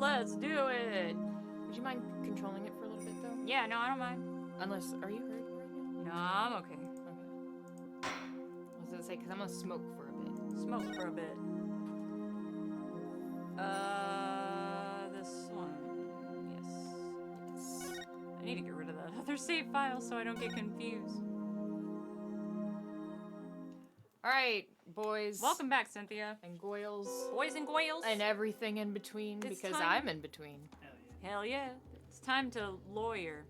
Let's do it. Would you mind controlling it for a little bit, though? Yeah, no, I don't mind. Unless, are you hurting right now? No, I'm okay. Okay. I was gonna say, because I'm gonna smoke for a bit. Smoke for a bit. This one. Yes. I need to get rid of that other save file so I don't get confused. Alright, boys. Welcome back, Cynthia. And Goyles. Boys and Goyles. And everything in between, It's because time. I'm in between. Hell yeah. It's time to lawyer.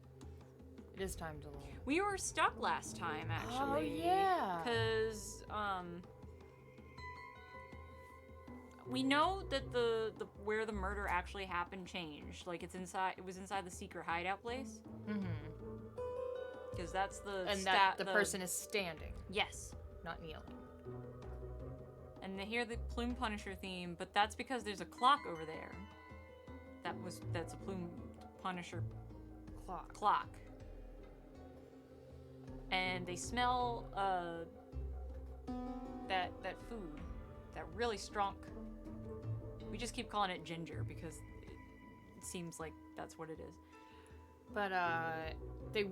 It is time to lawyer. We were stuck last time, actually. Oh, yeah. Because, we know that the where the murder actually happened changed. Like, it was inside the secret hideout place. Mm-hmm. Because that's the And that the person is standing. Yes. Not kneeling. And they hear the Plume Punisher theme, but that's because there's a clock over there. That's a Plume Punisher clock. And they smell that food, that really strong. We just keep calling it ginger because it seems like that's what it is. But the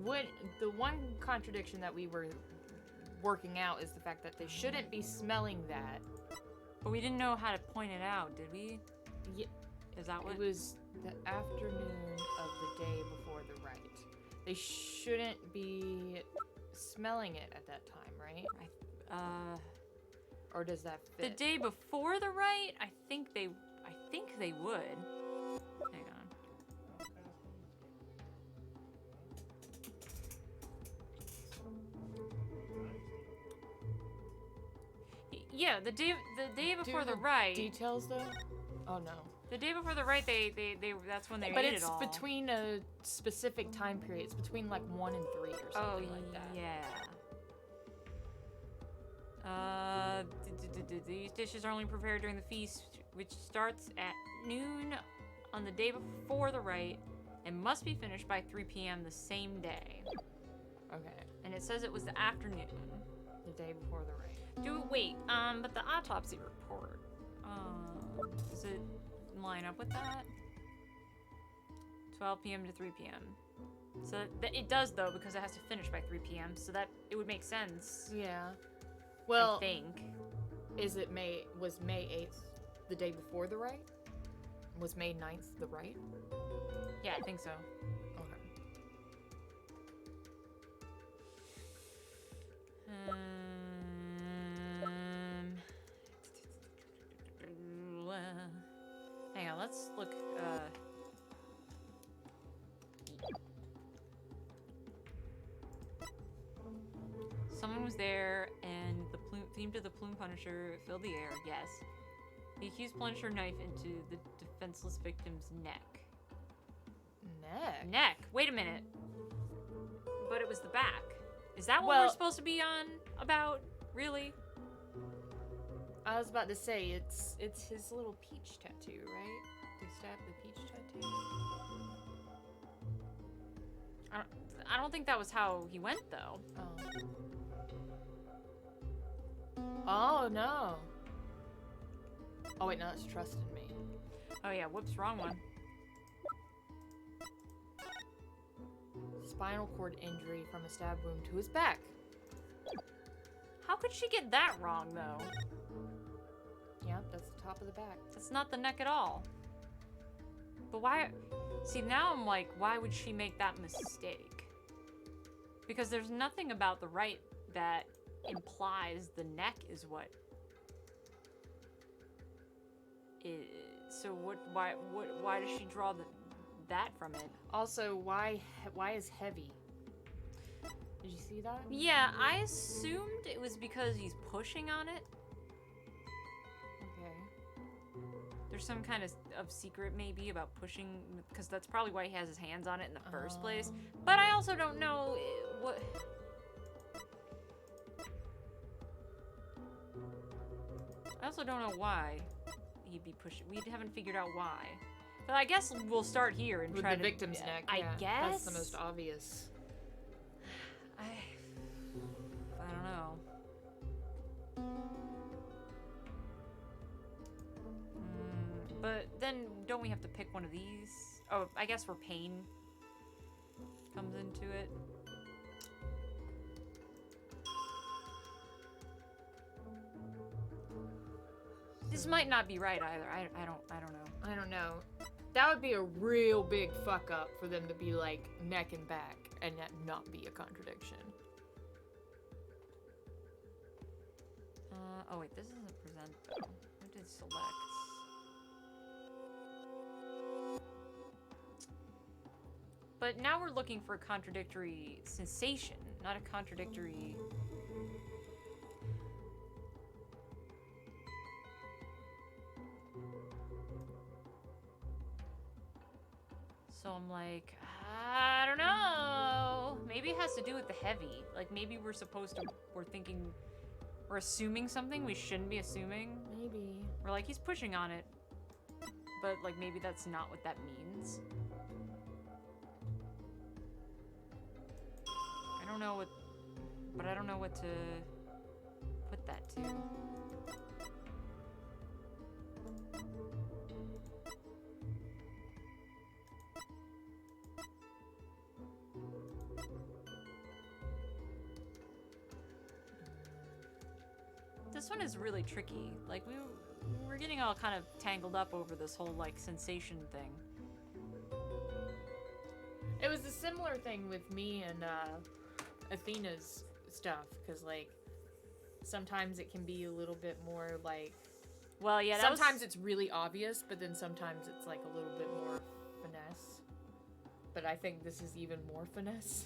one contradiction that we were working out is the fact that they shouldn't be smelling that. But we didn't know how to point it out, did we? Yeah. Is that what? It was the afternoon of the day before the rite. They shouldn't be smelling it at that time, right? Or does that fit? The day before the rite, I think they would. Hang on. Yeah, the day before the rite. Details though? Oh no. The day before the rite, they that's when they But ate it's it all. between a specific time period. It's between like 1 and 3 or something like that. Yeah. These dishes are only prepared during the feast, which starts at noon on the day before the rite and must be finished by 3 p.m. the same day. Okay. And it says it was the afternoon. The day before the rite. But the autopsy report, does it line up with that? 12 p.m. to 3 p.m. So it does though, because it has to finish by 3 p.m. So that it would make sense. Yeah. Well, I think. Was May 8th the day before the rite? Was May 9th the rite? Yeah, I think so. Okay. Hang on, let's look. Someone was there, and the theme to the Plume Punisher filled the air. Yes, the accused plunged her knife into the defenseless victim's neck. Neck. Wait a minute. But it was the back. Is that what we're supposed to be on about? Really? I was about to say it's his little peach tattoo, right? They stabbed the peach tattoo. I don't think that was how he went though. Oh no. Oh wait, no, that's Trust in Me. Oh yeah, whoops, wrong one. Spinal cord injury from a stab wound to his back. How could she get that wrong though? Yeah, that's the top of the back. That's not the neck at all. But why? See, now I'm like, why would she make that mistake? Because there's nothing about the right that implies the neck is what is. So why does she draw that from it? Also, why is heavy? Did you see that? Yeah, I assumed it was because he's pushing on it. Okay. There's some kind of secret maybe about pushing, because that's probably why he has his hands on it in the first place. But I also don't know what. I also don't know why he'd be pushing. We haven't figured out why. But I guess we'll start here and try the victim's neck. I guess that's the most obvious. I don't know. But then don't we have to pick one of these? Oh, I guess where pain comes into it. This might not be right either. I don't know. I don't know. That would be a real big fuck up for them to be like neck and back and that not be a contradiction. Oh wait, this isn't present though. We did select. But now we're looking for a contradictory sensation, not a contradictory... So I'm like, I don't know. Maybe it has to do with the heavy. Like maybe we're thinking, we're assuming something we shouldn't be assuming. Maybe. We're like, he's pushing on it. But like maybe that's not what that means. I don't know what to put that to. This one is really tricky. Like we're getting all kind of tangled up over this whole like sensation thing. It was a similar thing with me and Athena's stuff, because like sometimes it can be a little bit more like, well, yeah, sometimes it's really obvious, but then sometimes it's like a little bit more finesse. But I think this is even more finesse.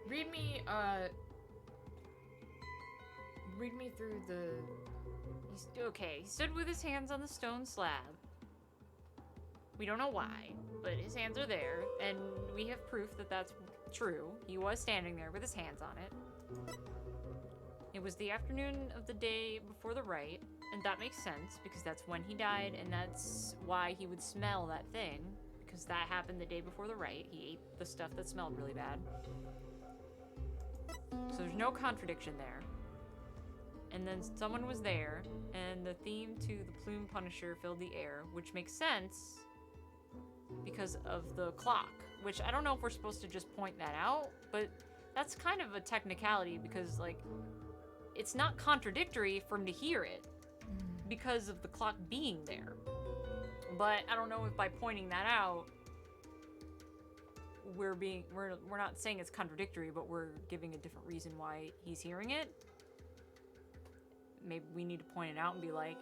Read me through the... Okay, he stood with his hands on the stone slab. We don't know why, but his hands are there, and we have proof that that's true. He was standing there with his hands on it. It was the afternoon of the day before the rite, and that makes sense, because that's when he died, and that's why he would smell that thing, because that happened the day before the rite. He ate the stuff that smelled really bad. So there's no contradiction there. And then someone was there, and the theme to the Plume Punisher filled the air, which makes sense because of the clock, which I don't know if we're supposed to just point that out, but that's kind of a technicality because, like, it's not contradictory for him to hear it because of the clock being there. But I don't know if by pointing that out, we're not saying it's contradictory, but we're giving a different reason why he's hearing it. Maybe we need to point it out and be like,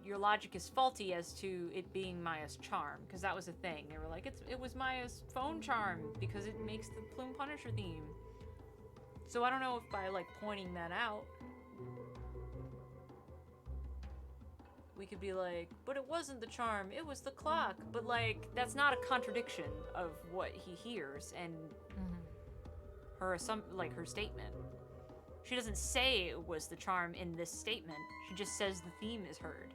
your logic is faulty as to it being Maya's charm, because that was a thing. They were like, it was Maya's phone charm because it makes the Plume Punisher theme. So I don't know if by like pointing that out, we could be like, but it wasn't the charm, it was the clock. But like, that's not a contradiction of what he hears and her statement. She doesn't say it was the charm in this statement. She just says the theme is heard.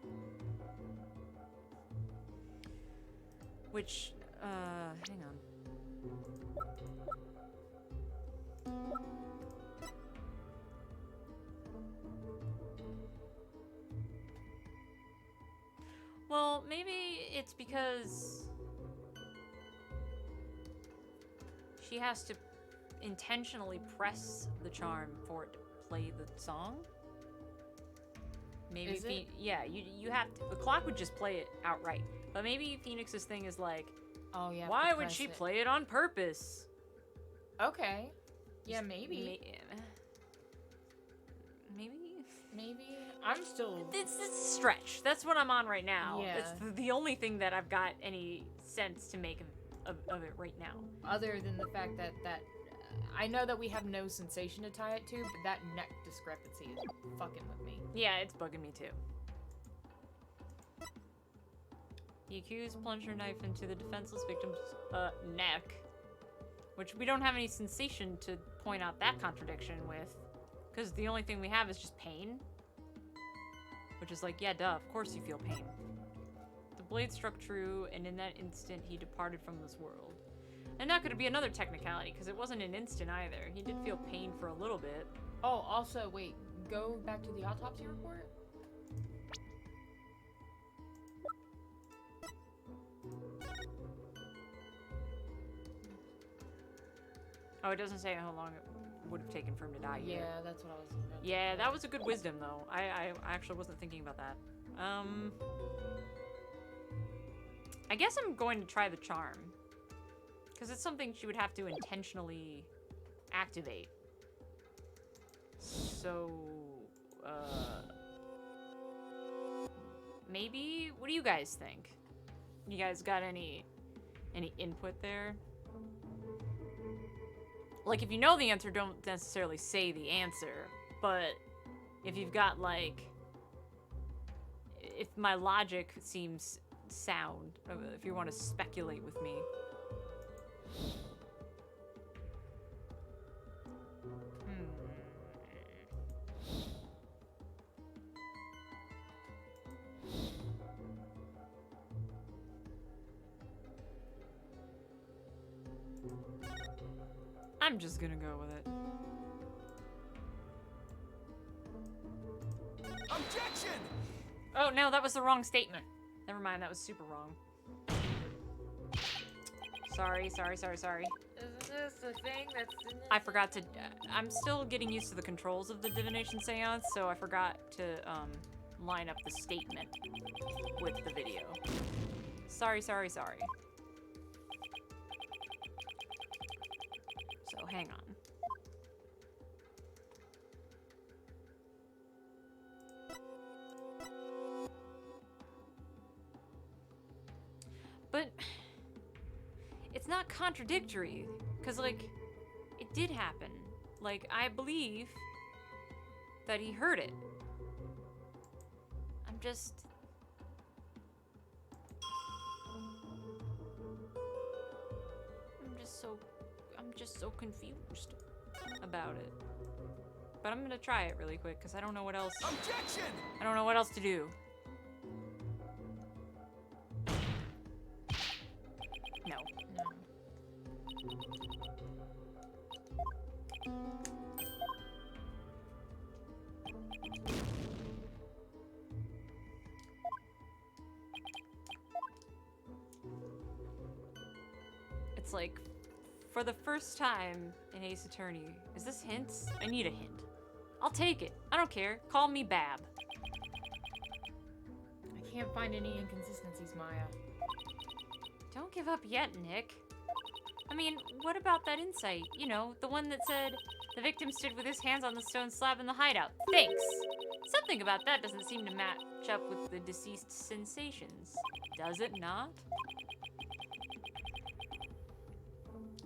Which, hang on. Well, maybe it's because she has to intentionally press the charm for it to play the song. Maybe Is it? Yeah, you have to. The clock would just play it outright. But maybe Phoenix's thing is like, oh yeah. why would she play it on purpose? Okay. Yeah, maybe. Maybe. I'm still... It's a stretch. That's what I'm on right now. Yeah. It's the only thing that I've got any sense to make of it right now. Other than the fact that I know that we have no sensation to tie it to, but that neck discrepancy is fucking with me. Yeah, it's bugging me too. The accused plunged her knife into the defenseless victim's neck, which we don't have any sensation to point out that contradiction with, because the only thing we have is just pain. Which is like, yeah, duh, of course you feel pain. The blade struck true, and in that instant he departed from this world. And that could be another technicality, because it wasn't an instant either. He did feel pain for a little bit. Oh, also, wait, go back to the autopsy report? Oh, it doesn't say how long it would have taken for him to die Yeah, here. that's what I was. Yeah, that was a good wisdom, though. I actually wasn't thinking about that. I guess I'm going to try the charm. Because it's something she would have to intentionally activate. So, maybe? What do you guys think? You guys got any input there? Like, if you know the answer, don't necessarily say the answer. But if you've got, like... If my logic seems sound, if you want to speculate with me. I'm just gonna go with it. Objection! Oh, no, that was the wrong statement. Never mind, that was super wrong. Sorry. Isn't this the thing that's in I forgot to... I'm still getting used to the controls of the divination seance, so I forgot to line up the statement with the video. Sorry. So, hang on. But it's not contradictory, because, like, it did happen. Like, I believe that he heard it. I'm just so confused about it. But I'm gonna try it really quick, because I don't know what else. Objection! I don't know what else to do. No. It's like, for the first time in Ace Attorney, is this hints? I need a hint. I'll take it. I don't care. Call me Bab. I can't find any inconsistencies, Maya. Don't give up yet, Nick. I mean, what about that insight? You know, the one that said, the victim stood with his hands on the stone slab in the hideout. Thanks. Something about that doesn't seem to match up with the deceased's sensations. Does it not?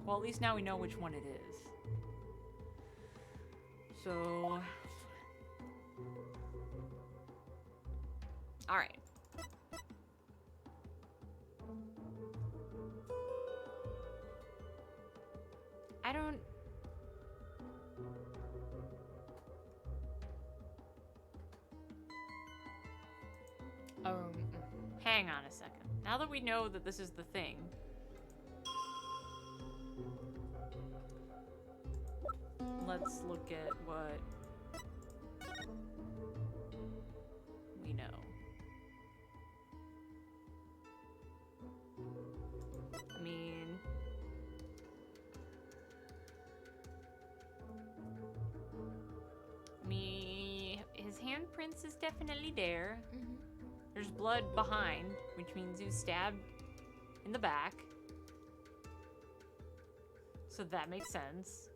Well, at least now we know which one it is. So... Alright. I don't... Hang on a second. Now that we know that this is the thing... Let's look at what we know. I mean, his handprints is definitely there. Mm-hmm. There's blood behind, which means he was stabbed in the back. So that makes sense.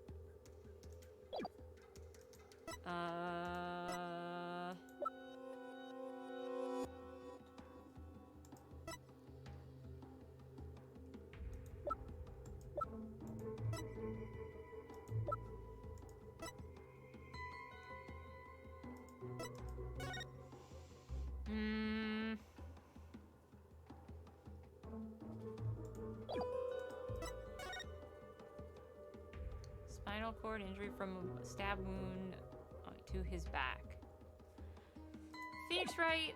Spinal cord injury from a stab wound to his back. Phoenix Wright.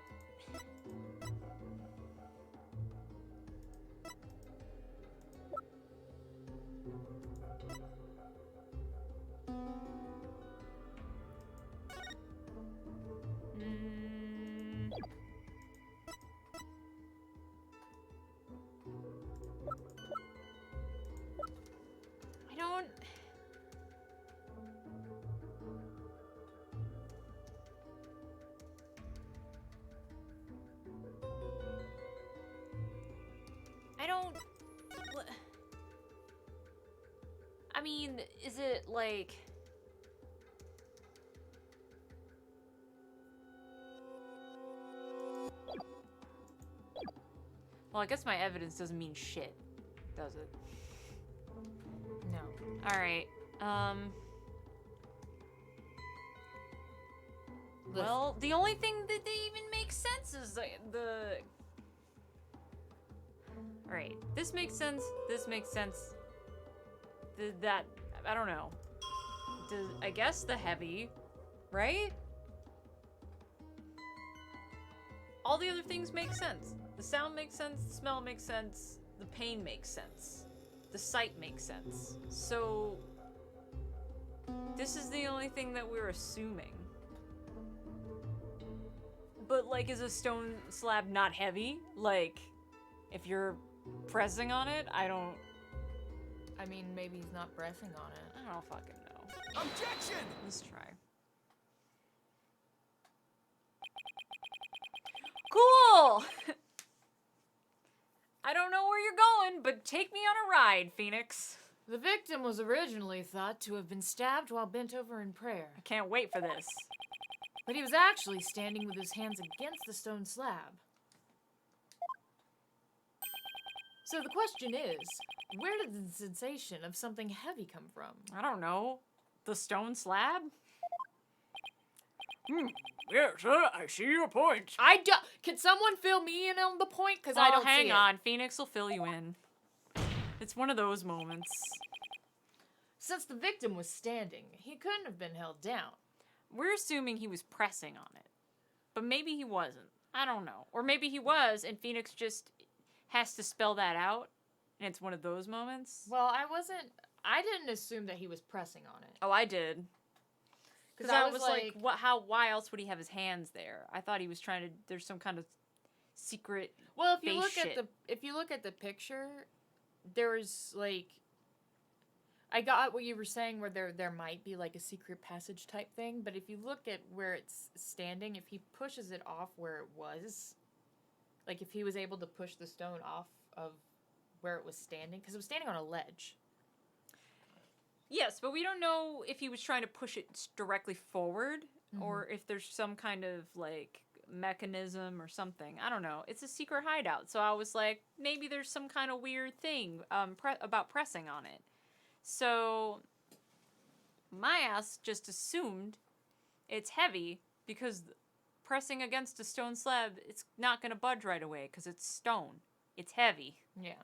I don't... I mean, is it like... Well, I guess my evidence doesn't mean shit, does it? No. Alright, well, the only thing that even makes sense is the... Alright, this makes sense, this makes sense. That, I don't know. I guess the heavy, right? All the other things make sense. The sound makes sense, the smell makes sense, the pain makes sense, the sight makes sense. So, this is the only thing that we're assuming. But, like, is a stone slab not heavy? Like, if you're pressing on it, I don't... I mean, maybe he's not pressing on it. I don't fucking know. Objection! Let's try. Cool! I don't know where you're going, but take me on a ride, Phoenix. The victim was originally thought to have been stabbed while bent over in prayer, I can't wait for this. but he was actually standing with his hands against the stone slab. So the question is, where did the sensation of something heavy come from? I don't know. The stone slab? Yes, sir, I see your point. I don't. Can someone fill me in on the point? Because I don't hang see on. Phoenix will fill you in. It's one of those moments. Since the victim was standing, he couldn't have been held down. We're assuming he was pressing on it. But maybe he wasn't. I don't know. Or maybe he was, and Phoenix just has to spell that out, and it's one of those moments. Well, I didn't assume that he was pressing on it. Oh, I did. Because I was like, why else would he have his hands there? I thought he was trying to, there's some kind of secret Well, if you look at the picture, there's like, I got what you were saying where there might be like a secret passage type thing, but if you look at where it's standing, if he pushes it off where it was, like if he was able to push the stone off of where it was standing, because it was standing on a ledge. Yes, but we don't know if he was trying to push it directly forward or if there's some kind of like mechanism or something. I don't know. It's a secret hideout. So I was like, maybe there's some kind of weird thing about pressing on it. So my ass just assumed it's heavy because pressing against a stone slab, it's not going to budge right away because it's stone. It's heavy. Yeah.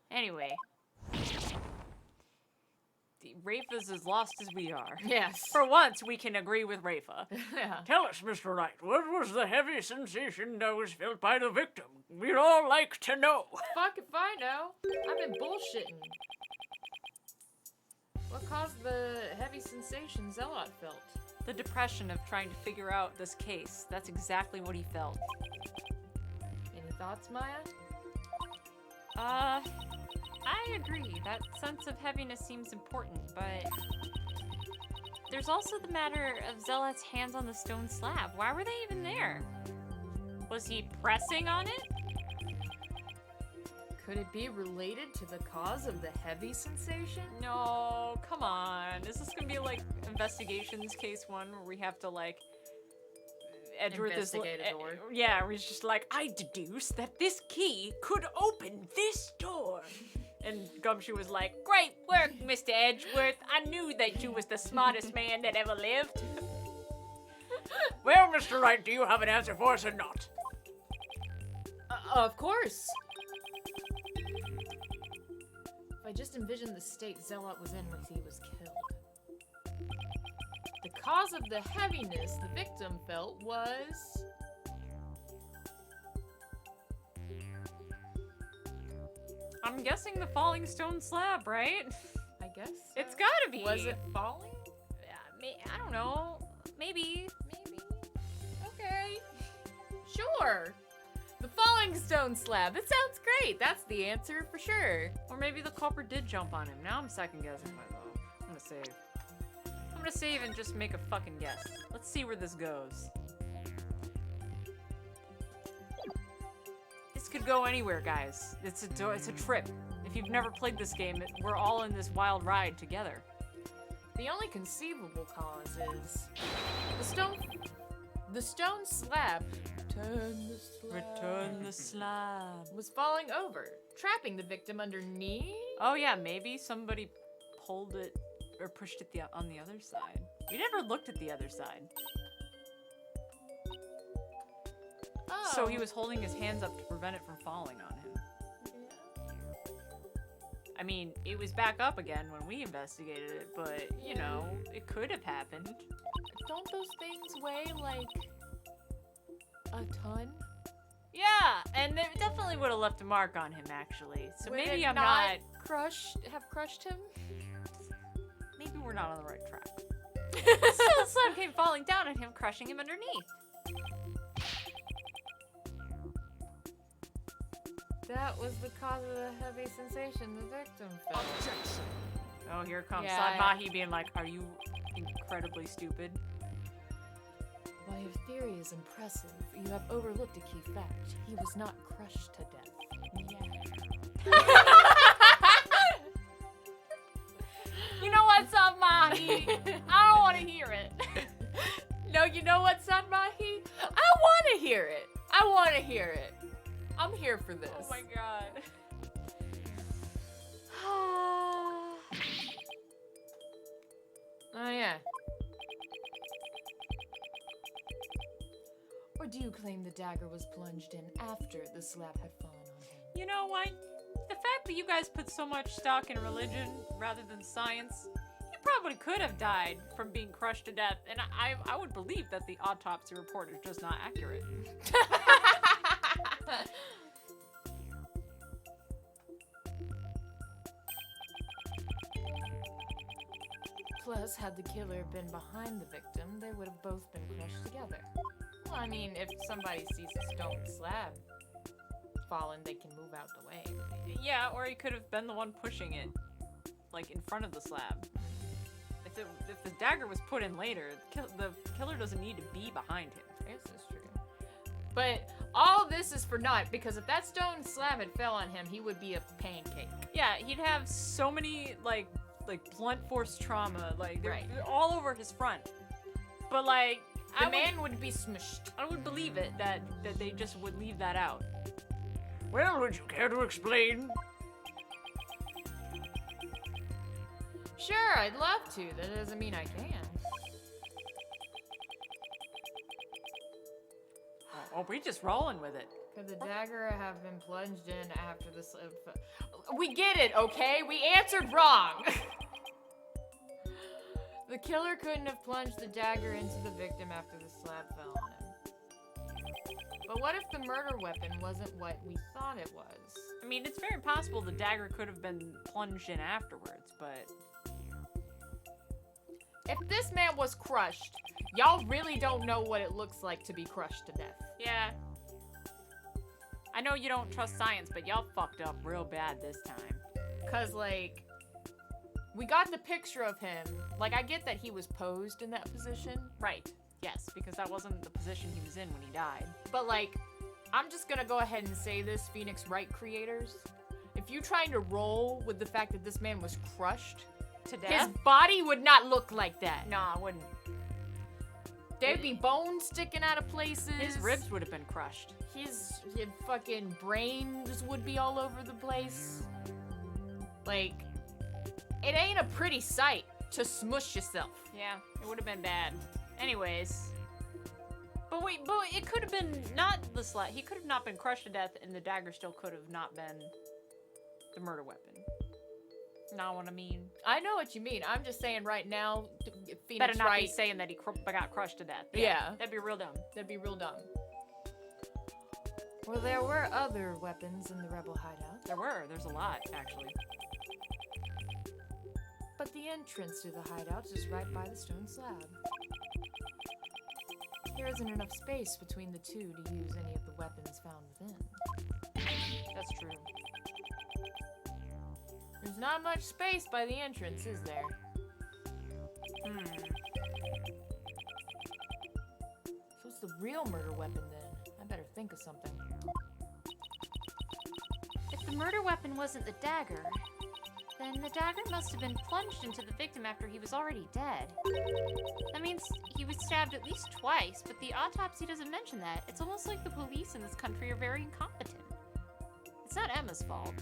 Anyway. Rafa's as lost as we are. Yes. For once, we can agree with Rafa. Yeah. Tell us, Mr. Wright, what was the heavy sensation that was felt by the victim? We'd all like to know. Fuck if I know. I've been bullshitting. What caused the heavy sensation Zealot felt? The depression of trying to figure out this case. That's exactly what he felt. Any thoughts, Maya? I agree. That sense of heaviness seems important, but there's also the matter of Zealot's hands on the stone slab. Why were they even there? Was he pressing on it? Could it be related to the cause of the heavy sensation? No, come on. Is this gonna be like Investigations Case 1 where we have to like Edward Investigate a door. Yeah, where he's just like, I deduce that this key could open this door. And Gumshoe was like, great work, Mr. Edgeworth. I knew that you was the smartest man that ever lived. Well, Mr. Wright, do you have an answer for us or not? Of course. If I just envisioned the state Zealot was in when he was killed. The cause of the heaviness the victim felt was... I'm guessing the falling stone slab, right? I guess. It's gotta be. Was it falling? I don't know. Maybe. Maybe. Okay. Sure. The falling stone slab. That sounds great. That's the answer for sure. Or maybe the culprit did jump on him. Now I'm second guessing myself. I'm gonna save. I'm gonna save and just make a fucking guess. Let's see where this goes. This This could go anywhere, guys. It's a trip. If you've never played this game, we're all in this wild ride together. The only conceivable cause is the stone slab. Return the slab. Was falling over, trapping the victim underneath. Oh yeah, maybe somebody pulled it or pushed it on the other side. We never looked at the other side. Oh. So he was holding his hands up to prevent it from falling on him. I mean, it was back up again when we investigated it, but, you know, it could have happened. Don't those things weigh like a ton? Yeah, and it definitely would have left a mark on him, actually. So Would maybe it I'm not... have crushed him? Maybe we're not on the right track. Still, the slab came falling down and him crushing him underneath. That was the cause of the heavy sensation the victim felt. Objection. Oh, here comes Yeah, Slab Mahi being like, are you incredibly stupid? While your theory is impressive, you have overlooked a key fact. He was not crushed to death. You know what, Slab Mahi? I don't want to hear it. No, you know what, San Mahi? I want to hear it. I want to hear it. I'm here for this. Oh my god. Oh, yeah. Or do you claim the dagger was plunged in after the slab had fallen on him? You know what? The fact that you guys put so much stock in religion rather than science, he probably could have died from being crushed to death, and I would believe that the autopsy report is just not accurate. Plus, had the killer been behind the victim, they would have both been crushed together. Well, I mean, if somebody sees a stone slab fallen, they can move out the way. Yeah, or he could have been the one pushing it, like in front of the slab. If the dagger was put in later, the killer doesn't need to be behind him. Yes, that's true. But all this is for naught, because if that stone slab had fell on him, he would be a pancake. Yeah, he'd have so many, like blunt force trauma, like, they're Right. all over his front. But, like, The man would be smushed. I would believe it that they just would leave that out. Well, would you care to explain? Sure, I'd love to. That doesn't mean I can. Oh, we just rolling with it. Could the dagger have been plunged in after the slab? We get it, okay? We answered wrong. The killer couldn't have plunged the dagger into the victim after the slab fell on him. But what if the murder weapon wasn't what we thought it was? I mean, it's very possible the dagger could have been plunged in afterwards, but... If this man was crushed, y'all really don't know what it looks like to be crushed to death. Yeah. I know you don't trust science, but y'all fucked up real bad this time. Cause, like, we got the picture of him. Like, I get that he was posed in that position. Right. Yes, because that wasn't the position he was in when he died. But, like, I'm just gonna go ahead and say this, Phoenix Wright creators. If you're trying to roll with the fact that this man was crushed, To his death? body would not look like that. No, I wouldn't. There'd be bones sticking out of places. His ribs would have been crushed. His fucking brains would be all over the place. Like, it ain't a pretty sight to smush yourself. Yeah, it would have been bad. Anyways. But wait, it could have been not the slap. He could have not been crushed to death, and the dagger still could have not been the murder weapon. Not what I mean. I know what you mean. I'm just saying right now, Phoenix Better not Wright, be saying that he got crushed to death. Yeah. That'd be real dumb. that'd be real dumb. Well, there were other weapons in the rebel hideout, There's a lot, actually. but the entrance to the hideout is right by the stone slab. There isn't enough space between the two to use any of the weapons found within. That's true. There's not much space by the entrance, is there? So what's the real murder weapon then? I better think of something. the murder weapon wasn't the dagger, then the dagger must have been plunged into the victim after he was already dead. That means he was stabbed at least twice, but the autopsy doesn't mention that. It's almost like the police in this country are very incompetent. It's not Emma's fault.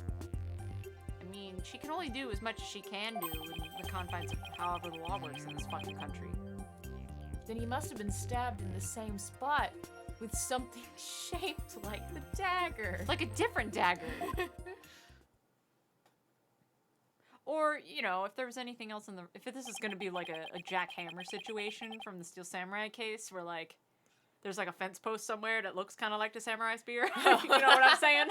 I mean, she can only do as much as she can do in the confines of however the law works in this fucking country. Then he must have been stabbed in the same spot with something shaped like the dagger. Like a different dagger. Or, you know, if there was anything else in the... If this is going to be like a Jack Hammer situation from the Steel Samurai case, where, like, there's, like, a fence post somewhere that looks kind of like the samurai spear. You know what I'm saying?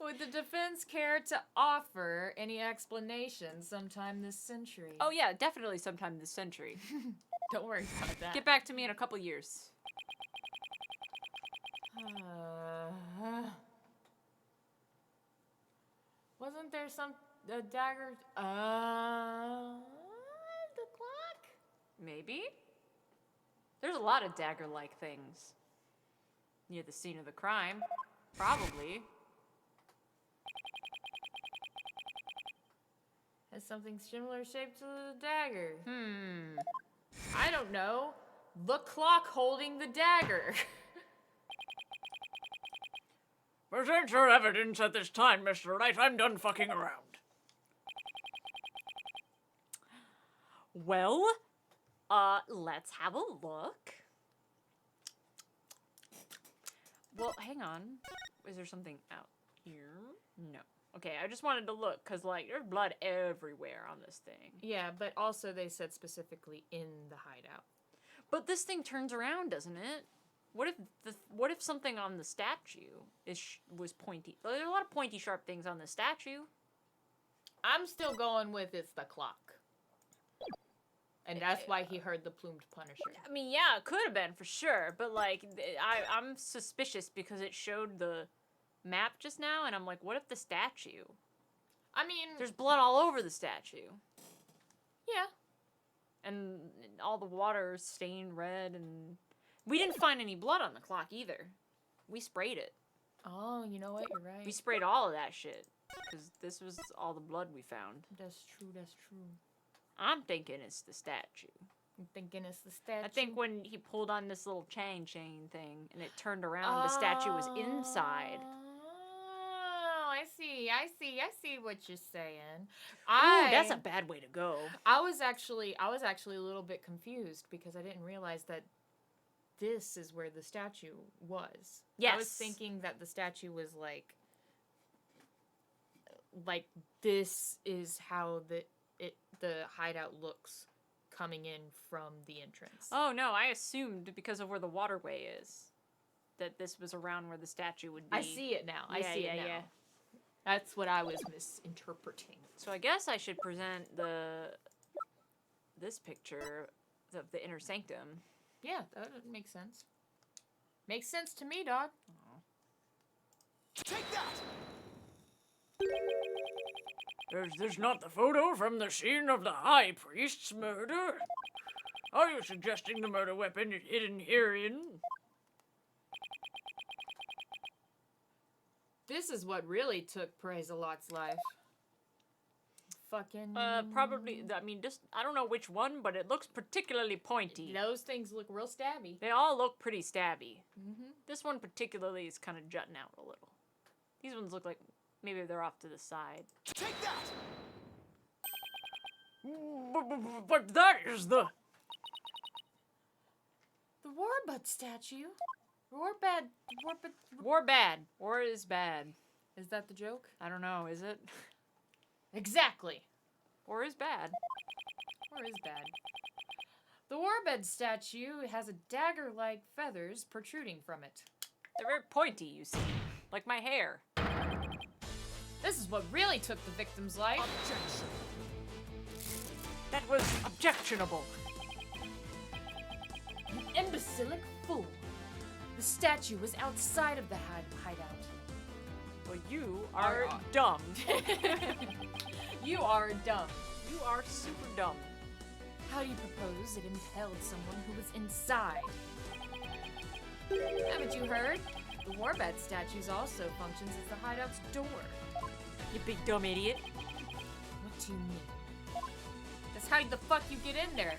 Would the defense care to offer any explanation sometime this century? Oh, yeah, definitely sometime this century. Don't worry about that. Get back to me in a couple years. Wasn't there a dagger? The clock? Maybe? There's a lot of dagger-like things near the scene of the crime. Probably. Has something similar shaped to the dagger. I don't know. The clock holding the dagger. Present your evidence at this time, Mr. Wright. I'm done fucking around. Well, let's have a look. Well, hang on. Is there something out here? No. Okay, I just wanted to look, because, like, there's blood everywhere on this thing. Yeah, but also they said specifically in the hideout. But this thing turns around, doesn't it? What if something on the statue was pointy? There's a lot of pointy, sharp things on the statue. I'm still going with it's the clock. And that's why he heard the plumed Punisher. I mean, yeah, it could have been, for sure. But, like, I'm suspicious because it showed the map just now, and I'm like, what if the statue? I mean... There's blood all over the statue. Yeah. And all the water is stained red, and... We didn't find any blood on the clock, either. We sprayed it. Oh, you know what? You're right. We sprayed all of that shit. Because this was all the blood we found. That's true, that's true. I'm thinking it's the statue. I'm thinking it's the statue. I think when he pulled on this little chain thing, and it turned around, the statue was inside. Oh, I see what you're saying. Ooh, that's a bad way to go. I was actually a little bit confused because I didn't realize that this is where the statue was. Yes. I was thinking that the statue was like this is how the hideout looks coming in from the entrance. Oh no, I assumed because of where the waterway is that this was around where the statue would be. I see it now. I Yeah, see yeah, it now. yeah. That's what I was misinterpreting. So I guess I should present this picture of the inner sanctum. Yeah, that makes sense. Makes sense to me, dog. Take that! There's not the photo from the scene of the High Priest's murder? Are you suggesting the murder weapon is hidden herein? This is what really took Praise-a-Lot's life. Fucking... Probably, I mean, just, I don't know which one, but it looks particularly pointy. Those things look real stabby. They all look pretty stabby. Mm-hmm. This one particularly is kind of jutting out a little. These ones look like maybe they're off to the side. Take that! But that is the... The Warbud statue? Warbad... War bad. War is bad. Is that the joke? I don't know, is it? Exactly. War is bad. Or is bad. The Warbed statue has a dagger-like feathers protruding from it. They're very pointy, you see. Like my hair. This is what really took the victim's life. Objection! That was objectionable. You imbecilic fool. The statue was outside of the hideout. Well, you are dumb. You are dumb. You are super dumb. How do you propose it impelled someone who was inside? Haven't you heard? The Warbat statues also functions as the hideout's door. You big dumb idiot. What do you mean? That's how the fuck you get in there.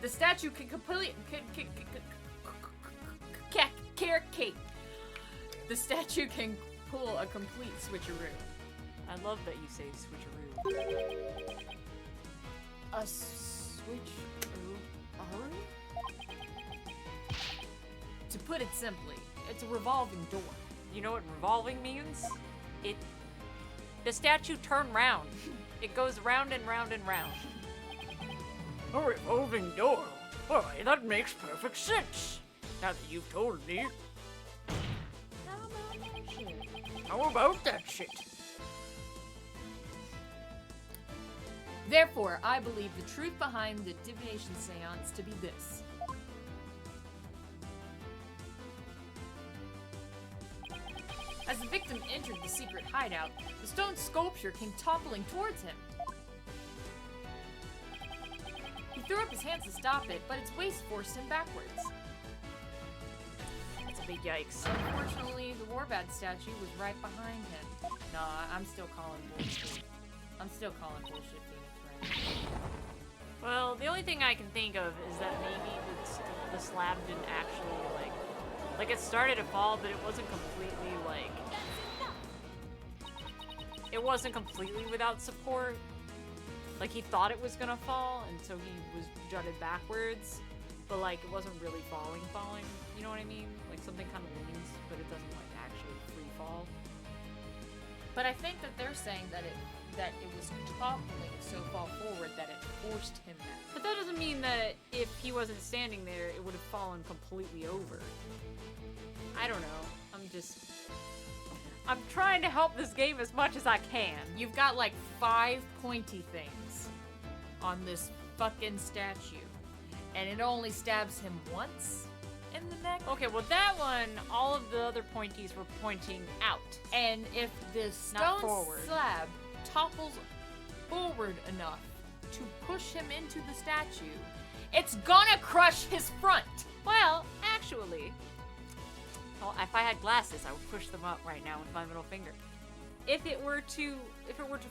The statue can completely The statue can pull a complete switcheroo. I love that you say switcheroo. A switcheroo? To put it simply, it's a revolving door. You know what revolving means? The statue turned round. It goes round and round and round. A revolving door? Why, that makes perfect sense. Now that you've told me. How about that shit? Therefore, I believe the truth behind the divination seance to be this. As the victim entered the secret hideout, the stone sculpture came toppling towards him. He threw up his hands to stop it, but its weight forced him backwards. That's a big yikes. Unfortunately, the Warbat statue was right behind him. Nah, I'm still calling bullshit. I'm still calling bullshit, Phoenix, right? Well, the only thing I can think of is that maybe the slab didn't actually, like it started to fall, but it wasn't completely, it wasn't completely without support. Like, he thought it was gonna fall, and so he was jutted backwards, but, like, it wasn't really falling. You know what I mean? Like, something kind of leans, but it doesn't, like, actually free fall. But I think that they're saying that it was toppling so far forward that it forced him back. But that doesn't mean that if he wasn't standing there, it would have fallen completely over. I don't know. I'm trying to help this game as much as I can. You've got like 5 pointy things on this fucking statue, and it only stabs him once in the neck. Okay, well that one, all of the other pointies were pointing out. And if the Not stone forward. slab topples forward enough to push him into the statue, it's gonna crush his front. Well, actually, if I had glasses, I would push them up right now with my middle finger. If it were to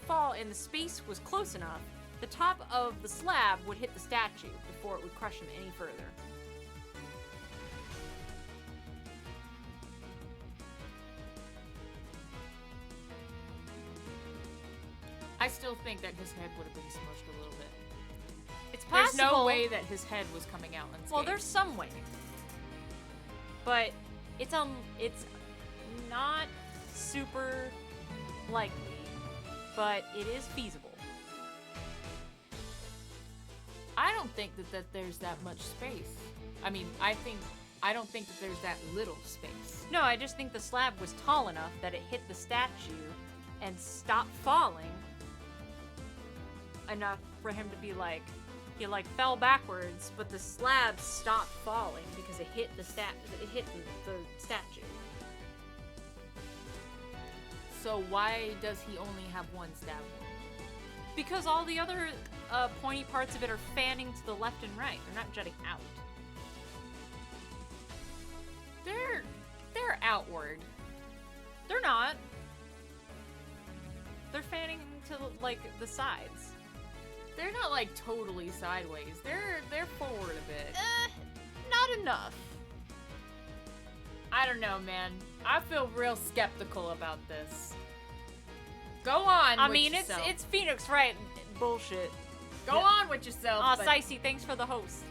fall and the space was close enough, the top of the slab would hit the statue before it would crush him any further. I still think that his head would have been smushed a little bit. It's possible. There's no way that his head was coming out unscathed. Well, there's some way, but it's not super likely, but it is feasible. I don't think that there's that much space. I mean, I don't think that there's that little space. No, I just think the slab was tall enough that it hit the statue and stopped falling enough for him to be like, he like fell backwards, but the slab stopped falling because it hit the statue. So why does he only have one stab wound? Because all the other pointy parts of it are fanning to the left and right. They're not jutting out. They're outward. They're not. They're fanning to like the sides. They're not like totally sideways. They're forward a bit. Not enough. I don't know, man. I feel real skeptical about this. Go on. I with mean, yourself. it's Phoenix, right? Bullshit. Go on with yourself. Aw, but- Sicey, thanks for the host.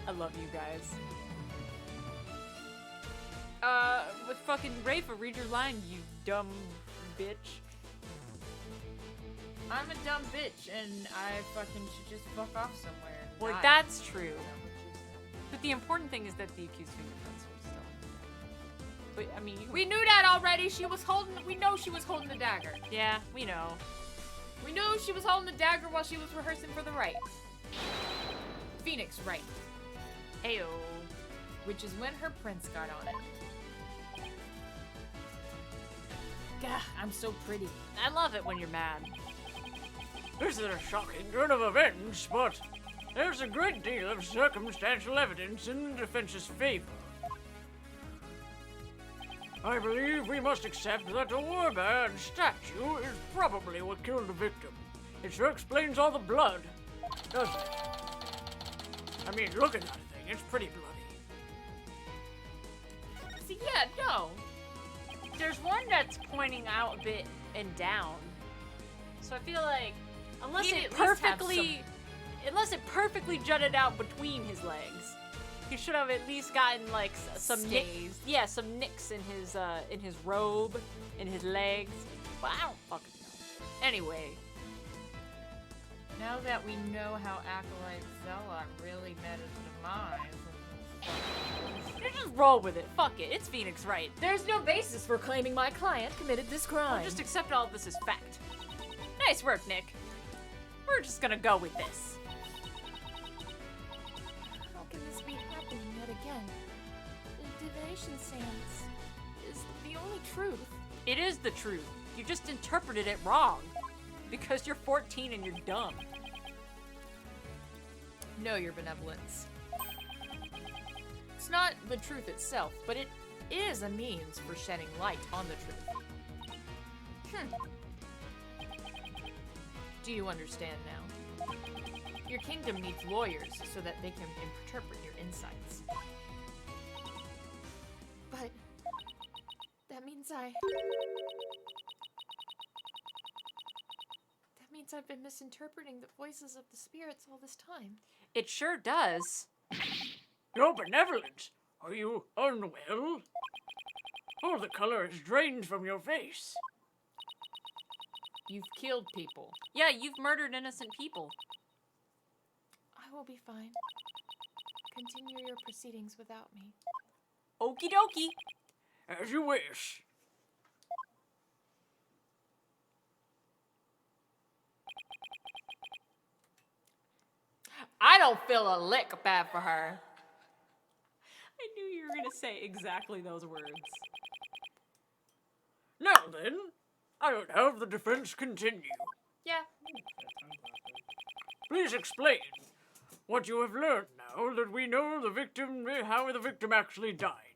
I love you guys. With fucking Rafa, read your line, you dumb bitch. I'm a dumb bitch, and I fucking should just fuck off somewhere. And Well, die. that's true. But the important thing is that the accused fingerprints are still. But I mean, We knew that already. We know she was holding the dagger. yeah, we know. We knew she was holding the dagger while she was rehearsing for the rite. Phoenix rite, Heyo. which is when her prince got on it. Gah, I'm so pretty. I love it when you're mad. This is a shocking turn of events, but There's a great deal of circumstantial evidence in the defense's favor. I believe we must accept that the warband statue is probably what killed the victim. It sure explains all the blood, doesn't it? I mean, look at that thing. It's pretty bloody. See, yeah, no. There's one that's pointing out a bit and down. So I feel like unless He'd it at least have perfectly jutted out between his legs, he should have at least gotten like some Stays. some nicks in his robe, in his legs. But I don't fucking know. Anyway, Now that we know how Acolyte Zealot really met his demise, you just roll with it. Fuck it. It's Phoenix Wright. there's no basis for claiming my client committed this crime. We'll just accept all of this as fact. Nice work, Nick. We're just gonna go with this. How can this be happening yet again? The divination seance is the only truth. It is the truth. You just interpreted it wrong. Because you're 14 and you're dumb. Know your benevolence. It's not the truth itself, but it is a means for shedding light on the truth. Do you understand now? Your kingdom needs lawyers so that they can interpret your insights. But that means I've been misinterpreting the voices of the spirits all this time. It sure does. Your benevolence? Are you unwell? All the color is drained from your face. You've killed people. Yeah, you've murdered innocent people. I will be fine. Continue your proceedings without me. Okie dokie. As you wish. I don't feel a lick bad for her. I knew you were gonna say exactly those words. Now then, I would have the defense continue. Yeah. Please explain what you have learned now that we know the victim, how the victim actually died.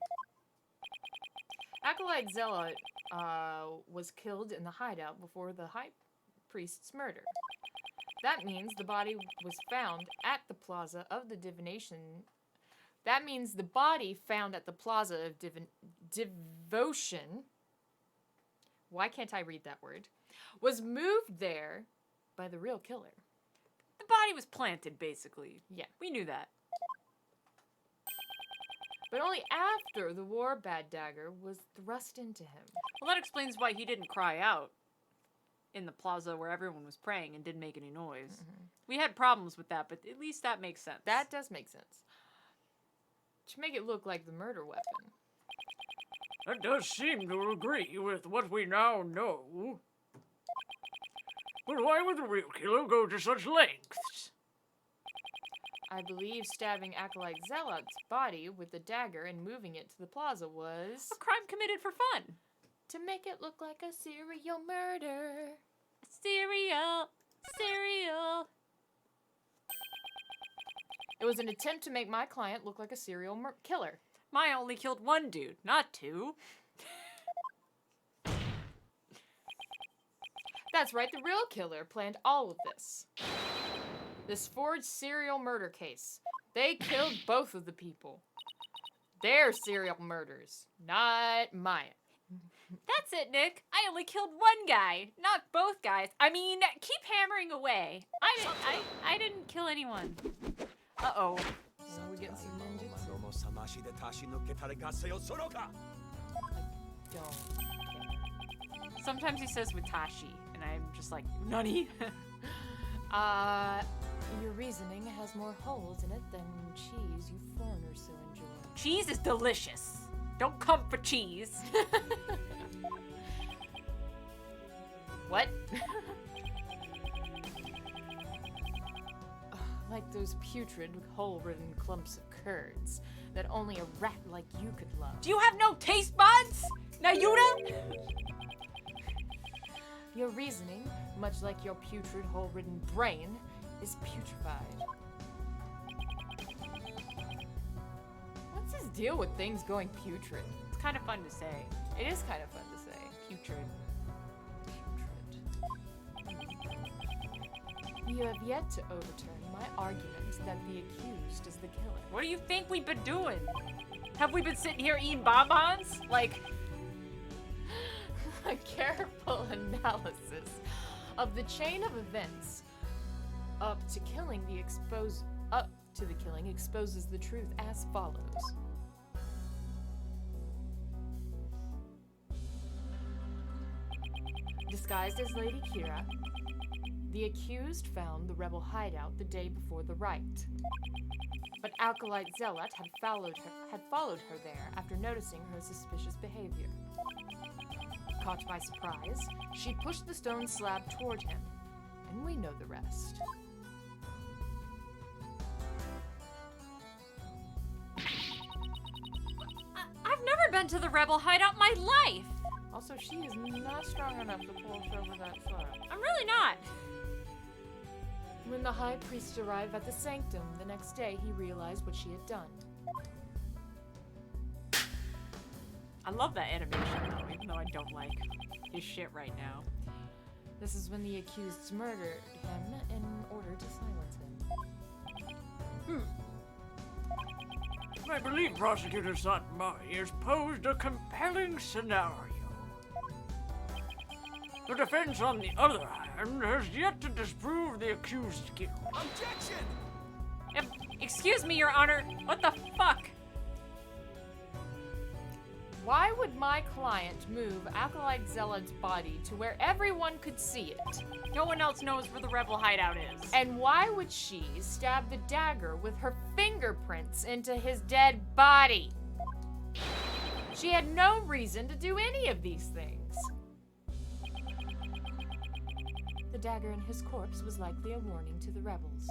Acolyte Zealot was killed in the hideout before the high priest's murder. That means the body was found at the plaza of the divination. That means the body found at the plaza of devotion. Why can't I read that word? Was moved there by the real killer. The body was planted, basically. Yeah. We knew that. But only after the war bad dagger was thrust into him. Well, that explains why he didn't cry out in the plaza where everyone was praying and didn't make any noise. Mm-hmm. We had problems with that, but at least that makes sense. That does make sense. To make it look like the murder weapon. That does seem to agree with what we now know. But why would the real killer go to such lengths? I believe stabbing Acolyte Zealot's body with the dagger and moving it to the plaza was a crime committed for fun. to make it look like a serial murder. Serial. It was an attempt to make my client look like a serial killer. My only killed one dude, not two. That's right, the real killer planned all of this. This forged serial murder case. They killed both of the people. They're serial murders, not mine. That's it, Nick. I only killed one guy, not both guys. I mean, keep hammering away. I didn't kill anyone. Uh-oh. So we get some ninjutsu. Don't care. Sometimes he says Watashi, and I'm just like, Nani? Your reasoning has more holes in it than cheese you foreigners so enjoy. Cheese is delicious. Don't come for cheese. What? Like those putrid, hole-ridden clumps of curds that only a rat like you could love. Do you have no taste buds? Nayuta? Your reasoning, much like your putrid, hole-ridden brain, is putrefied. What's his deal with things going putrid? It's kind of fun to say. It is kind of fun to say. Putrid. You have yet to overturn my argument that the accused is the killer. What do you think we've been doing? Have we been sitting here eating bonbons? Like, A careful analysis of the chain of events up to the killing exposes the truth as follows. Disguised as Lady Kira, the accused found the rebel hideout the day before the rite. But Acolyte Zealot had followed her there after noticing her suspicious behavior. Caught by surprise, she pushed the stone slab toward him, and we know the rest. I've never been to the rebel hideout in my life. Also, she is not strong enough to pull us over that slab. I'm really not. When the high priest arrived at the sanctum the next day, he realized what she had done. I love that animation though, even though I don't like his shit right now. This is when the accused murdered him in order to silence him. I believe Prosecutor Satmari has posed a compelling scenario. The defense, on the other hand, has yet to disprove the accused's guilt. Objection! Excuse me, Your Honor. What the fuck? Why would my client move Acolyte Zealot's body to where everyone could see it? No one else knows where the rebel hideout is. And why would she stab the dagger with her fingerprints into his dead body? She had no reason to do any of these things. The dagger in his corpse was likely a warning to the rebels.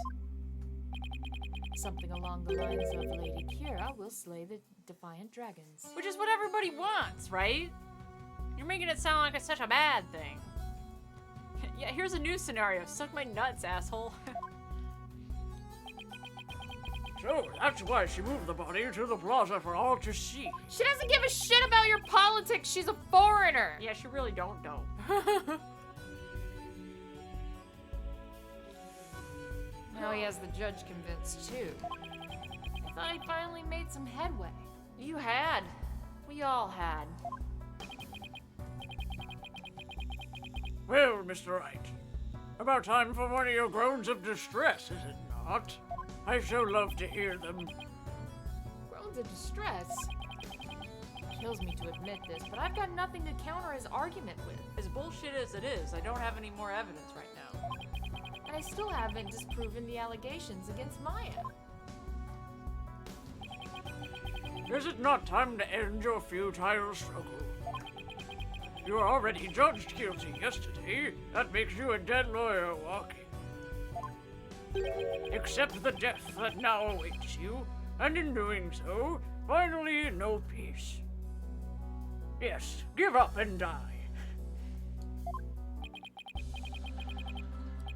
Something along the lines of Lady Kira will slay the defiant dragons. Which is what everybody wants, right? You're making it sound like it's such a bad thing. Yeah, here's a new scenario. Suck my nuts, asshole. So, that's why she moved the body to the plaza for all to see. She doesn't give a shit about your politics. She's a foreigner. Yeah, she really don't know. Now he has the judge convinced too. I thought he finally made some headway. You had. We all had. Well, Mr. Wright, about time for one of your groans of distress, is it not? I so love to hear them. Groans of distress? Kills me to admit this, but I've got nothing to counter his argument with. As bullshit as it is, I don't have any more evidence right now. And I still haven't disproven the allegations against Maya. Is it not time to end your futile struggle? You were already judged guilty yesterday. That makes you a dead lawyer walking. Accept the death that now awaits you, and in doing so, finally know peace. Yes, give up and die.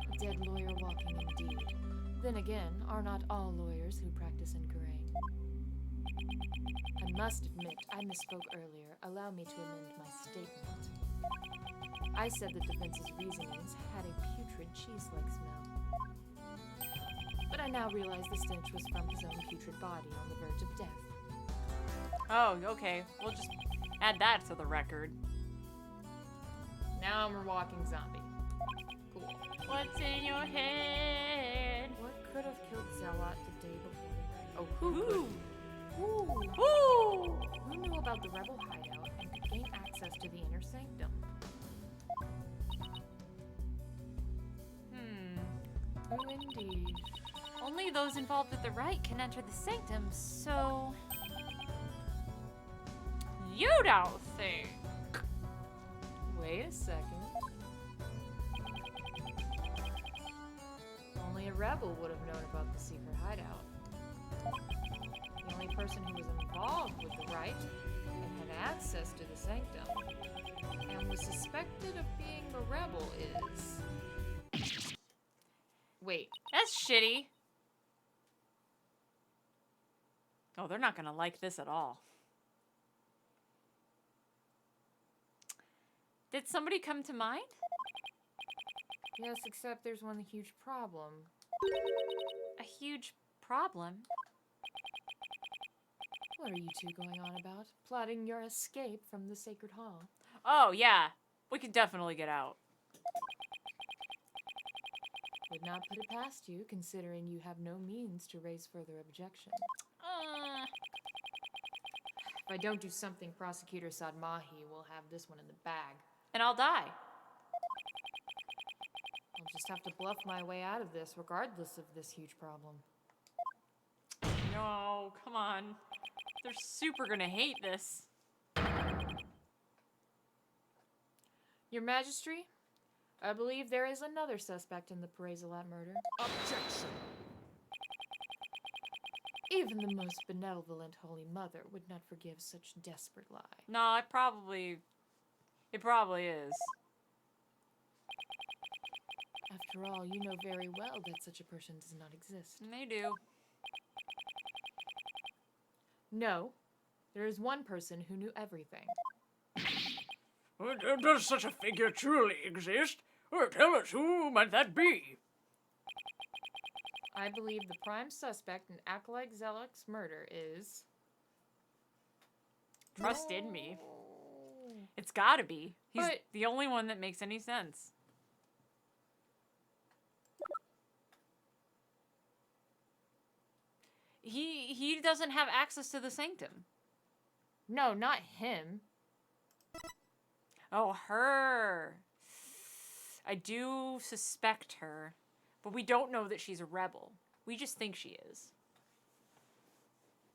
A dead lawyer walking indeed. Then again, are not all lawyers who practice in Gurang? I must admit, I misspoke earlier. Allow me to amend my statement. I said the defense's reasonings had a putrid cheese-like smell. But I now realize the stench was from his own putrid body on the verge of death. Oh, okay. We'll just add that to the record. Now I'm a walking zombie. Cool. What's in your head? What could have killed Zealot the day before the rite? Oh, who Ooh. could? Who? Ooh! Who knew about the rebel hideout and could gain access to the inner sanctum? Who indeed? Only those involved with the rite can enter the sanctum, so... You don't think? Wait a second. Only a rebel would have known about the secret hideout. The only person who was involved with the rite and had access to the sanctum and was suspected of being a rebel is... Wait. That's shitty. Oh, they're not gonna like this at all. Did somebody come to mind? Yes, except there's one huge problem. A huge problem? What are you two going on about? Plotting your escape from the sacred hall. Oh, yeah. We could definitely get out. Would not put it past you, considering you have no means to raise further objection. If I don't do something, Prosecutor Sadmahi will have this one in the bag. And I'll die. I'll just have to bluff my way out of this, regardless of this huge problem. No, come on. They're super gonna hate this. Your Majesty, I believe there is another suspect in the Parazolat murder. Objection. Even the most benevolent Holy Mother would not forgive such desperate lie. No, it probably is. After all, you know very well that such a person does not exist. And they do. No, there is one person who knew everything. Does such a figure truly exist? Tell us, who might that be? I believe the prime suspect in Acolyte Zelek's murder is... Trust in me. It's gotta be. He's But- the only one that makes any sense. He doesn't have access to the sanctum. No, not him. Oh, her. I do suspect her, but we don't know that she's a rebel. We just think she is.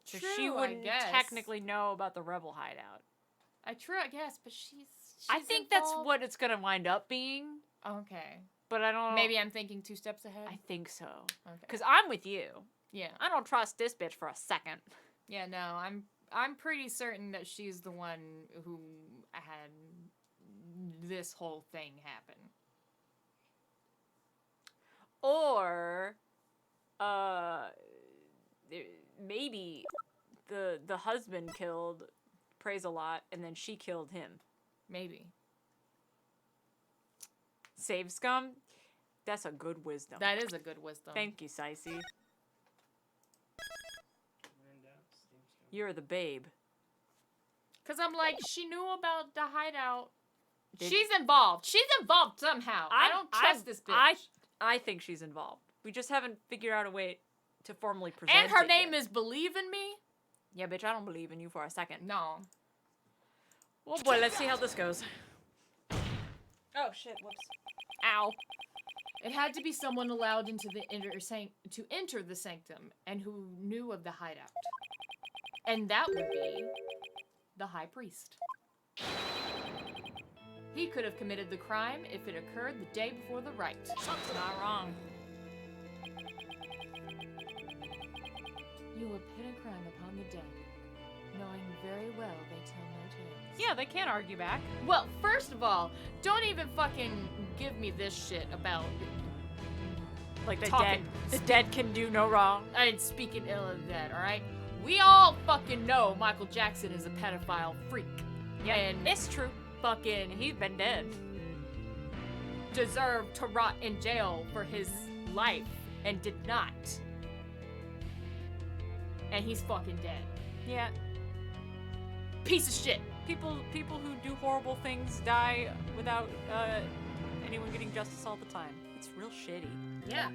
So she True, I wouldn't guess. technically know about the rebel hideout. I guess, but she's I think that's involved. what it's gonna wind up being, Okay. but I don't. Maybe I'm thinking 2 steps ahead. I think so. Okay. Cause I'm with you. Yeah. I don't trust this bitch for a second. Yeah, no, I'm pretty certain that she's the one who had this whole thing happen. Or, maybe the husband killed Praise a Lot, and then she killed him. Maybe. Save scum? That's a good wisdom. That is a good wisdom. Thank you, Sicey. You're the babe. Because I'm like, she knew about the hideout. Did- She's involved. She's involved somehow. I don't trust this bitch. I think she's involved. We just haven't figured out a way to formally present And her it name yet. is Believe in Me? Yeah, bitch, I don't believe in you for a second. No. Well, boy, let's see how this goes. Oh, shit, whoops. Ow. It had to be someone allowed into the to enter the sanctum and who knew of the hideout. And that would be the High Priest. He could have committed the crime if it occurred the day before the rite. Not wrong. You will pin a crime upon the dead, knowing very well they tell no tales. Yeah, they can't argue back. Well, first of all, don't even fucking give me this shit about Like the Talking. dead can do no wrong. speaking ill of the dead, alright? We all fucking know Michael Jackson is a pedophile freak. Yeah, And it's true. fucking He's been dead. deserved to rot in jail for his life and did not. And he's fucking dead. Yeah, Piece of shit. people who do horrible things die without anyone getting justice all the time. It's real shitty. Yeah.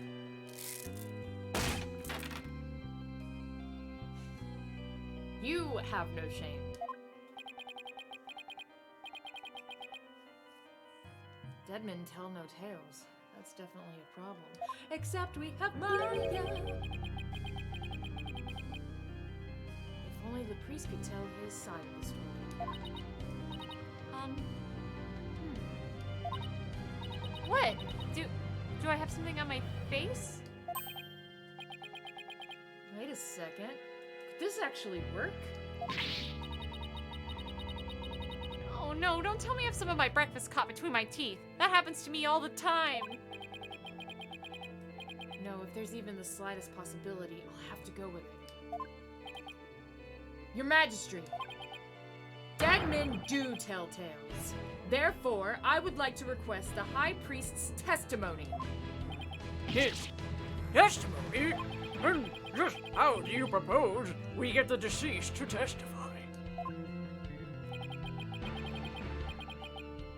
You have no shame. Dead men tell no tales. That's definitely a problem. Except we have Maya. If only the priest could tell his side of the story. What? Do I have something on my face? Wait a second. Could this actually work? Oh no, don't tell me I have some of my breakfast caught between my teeth. That happens to me all the time. No, if there's even the slightest possibility, I'll have to go with it. Your Majesty, dead men do tell tales. Therefore, I would like to request the High Priest's testimony. His testimony? And just how do you propose we get the deceased to testify?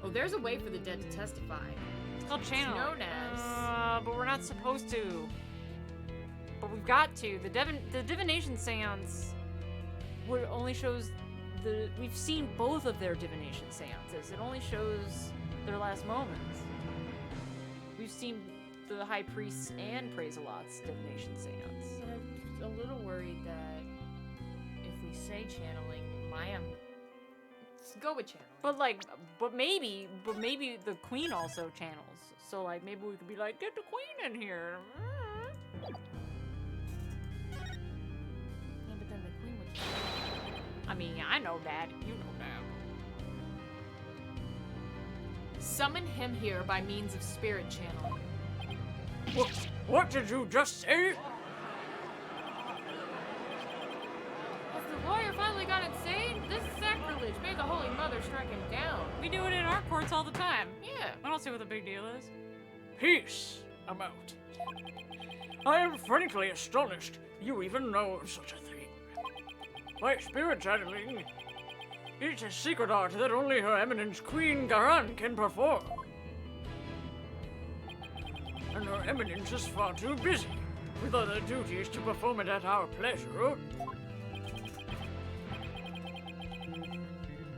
Oh, there's a way for the dead to testify. It's called channeling. known as- But we're not supposed to. But we've got to. The divination seance only shows we've seen both of their divination seances. It only shows their last moments. We've seen the High Priest and Praise-a-Lot's divination seance. I'm a little worried that if we say channeling, Maya. Let's go with channeling. But maybe the Queen also channels. So like maybe we could be like, get the Queen in here. Yeah, but then the Queen would. I mean, I know that. You know that. Summon him here by means of spirit channeling. What did you just say? Has the lawyer finally got insane? This is sacrilege. May the Holy Mother strike him down. We do it in our courts all the time. Yeah. I don't see what the big deal is. Peace, I'm out. I am frankly astonished you even know of such a thing. By spirit channeling, it's a secret art that only Her Eminence Queen Garan can perform. And Her Eminence is far too busy with other duties to perform it at our pleasure.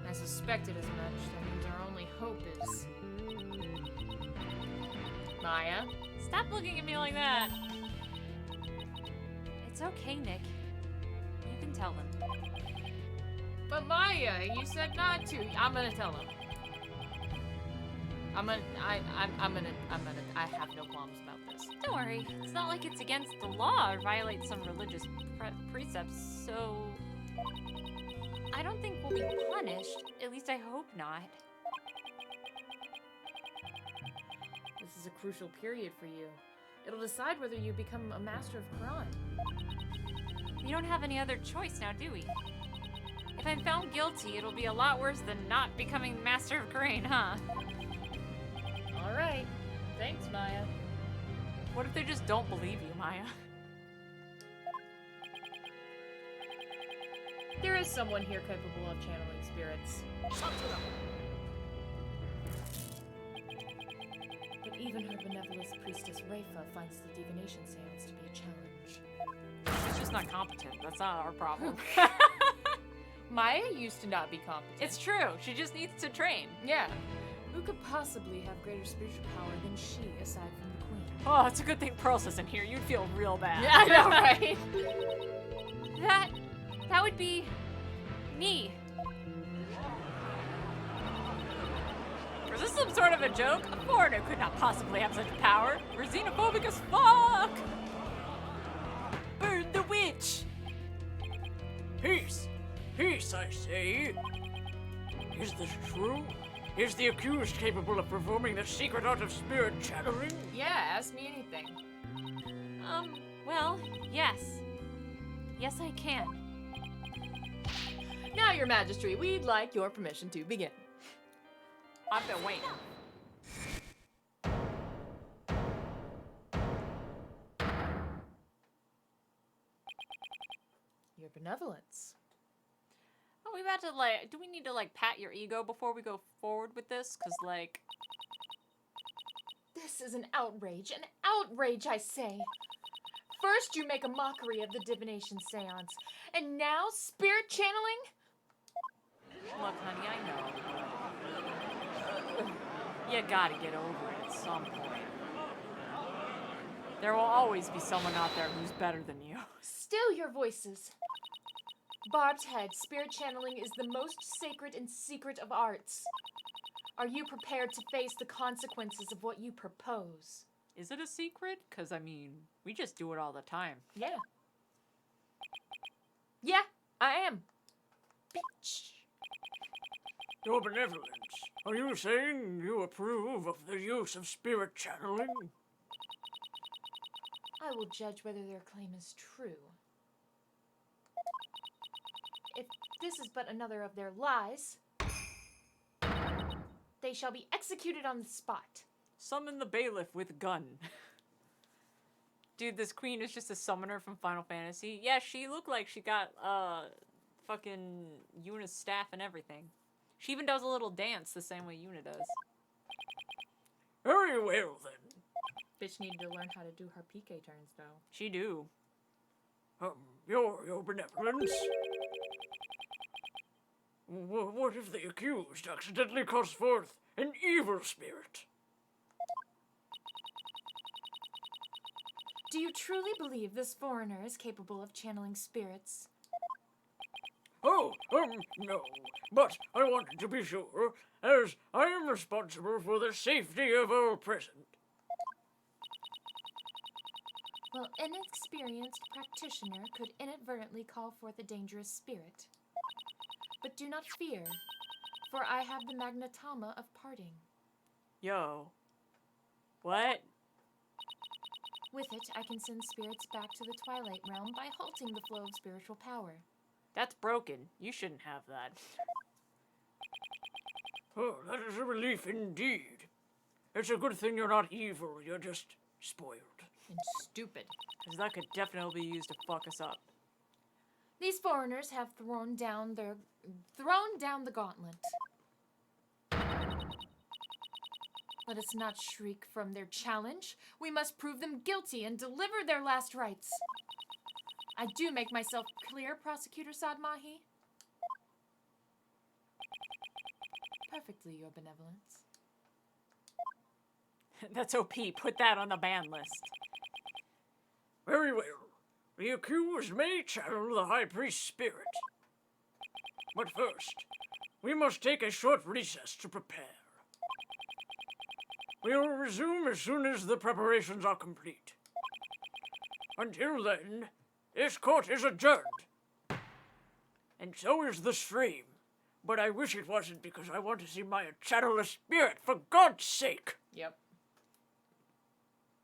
I suspected as much. That means our only hope is... Maya? Stop looking at me like that. It's okay, Nick. You can tell them. But Maya, you said not to. I'm gonna tell him. I have no qualms about this. Don't worry. It's not like it's against the law or violates some religious precepts, so... I don't think we'll be punished. At least I hope not. This is a crucial period for you. It'll decide whether you become a master of Quran. We don't have any other choice now, do we? If I'm found guilty, it'll be a lot worse than not becoming Master of Grain, huh? All right. Thanks, Maya. What if they just don't believe you, Maya? There is someone here capable of channeling spirits. But even her benevolent priestess Rafa finds the divination seance to be a challenge. She's just not competent. That's not our problem. Maya used to not be competent. It's true. She just needs to train. Yeah. Who could possibly have greater spiritual power than she, aside from the queen? Oh, it's a good thing Pearl's isn't here. You'd feel real bad. Yeah, I know, right? That would be me. Was this some sort of a joke? A foreigner could not possibly have such power. We're xenophobic as fuck. Burn the witch. Peace! Peace, I say! Is this true? Is the accused capable of performing the secret art of spirit channeling? Yeah, ask me anything. Well, yes. Yes, I can. Now, Your Majesty, we'd like your permission to begin. I've been waiting. Your benevolence. Are we about to, do we need to, pat your ego before we go forward with this? Because, This is an outrage, I say. First, you make a mockery of the divination seance, and now spirit channeling? look, honey, I know. You gotta get over it at some point. There will always be someone out there who's better than you. Still your voices. Barbed head, spirit channeling is the most sacred and secret of arts. Are you prepared to face the consequences of what you propose? Is it a secret? Because, I mean, we just do it all the time. Yeah. Yeah, I am. Bitch. Your benevolence, are you saying you approve of the use of spirit channeling? I will judge whether their claim is true. If this is but another of their lies, they shall be executed on the spot. Summon the bailiff with gun. Dude, this queen is just a summoner from Final Fantasy. Yeah, she looked like she got fucking Yuna's staff and everything. She even does a little dance the same way Yuna does. Very well, then. Bitch needed to learn how to do her PK turns, though. She do. Your benevolence. What if the accused accidentally calls forth an evil spirit? Do you truly believe this foreigner is capable of channeling spirits? Oh, no. But I wanted to be sure, as I am responsible for the safety of all present. Well, an experienced practitioner could inadvertently call forth a dangerous spirit. But do not fear, for I have the magnetama of parting. Yo. What? With it, I can send spirits back to the Twilight Realm by halting the flow of spiritual power. That's broken. You shouldn't have that. Oh, that is a relief indeed. It's a good thing you're not evil, you're just spoiled. And stupid. Because that could definitely be used to fuck us up. These foreigners have thrown down the gauntlet. Let us not shriek from their challenge. We must prove them guilty and deliver their last rites. I do make myself clear, Prosecutor Sadmahi? Perfectly, Your Benevolence. That's OP. Put that on the ban list. Very well. The accused may channel the High Priest's spirit. But first, we must take a short recess to prepare. We will resume as soon as the preparations are complete. Until then, this court is adjourned. And so is the stream. But I wish it wasn't, because I want to see my channel a spirit, for God's sake! Yep.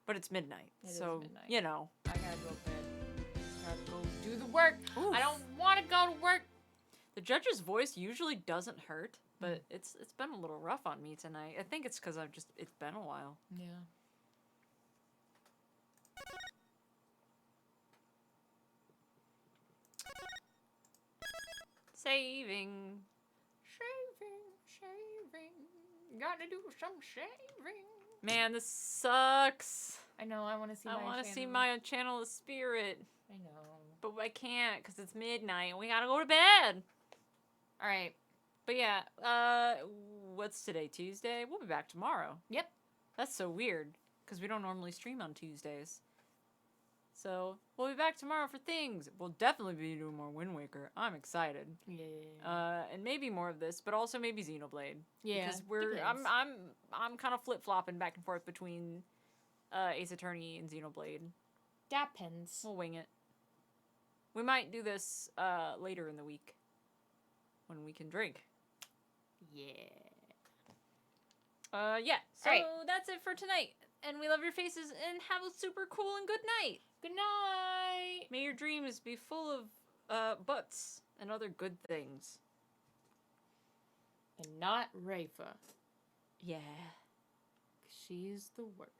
But it's midnight, It is so, midnight. you know. I gotta go to bed. Gotta go do the work. Oof. I don't want to go to work. The judge's voice usually doesn't hurt, but it's been a little rough on me tonight. I think it's because it's been a while. Yeah. Saving. Shaving. Gotta do some shaving. Man, this sucks. I know, I want to see my I want to see channel. my channel of spirit, I know. but I can't because it's midnight and we gotta go to bed. All right. But yeah, what's today? Tuesday? We'll be back tomorrow. Yep. That's so weird because we don't normally stream on Tuesdays. So we'll be back tomorrow for things. We'll definitely be doing more Wind Waker. I'm excited. Yeah. And maybe more of this, but also maybe Xenoblade. Yeah. Because depends. I'm kind of flip flopping back and forth between Ace Attorney and Xenoblade. Depends. We'll wing it. We might do this later in the week when we can drink. Yeah. Yeah. So Alright. that's it for tonight. And we love your faces and have a super cool and good night. Good night. May your dreams be full of butts and other good things. And not Rafa. Yeah. She's the worst.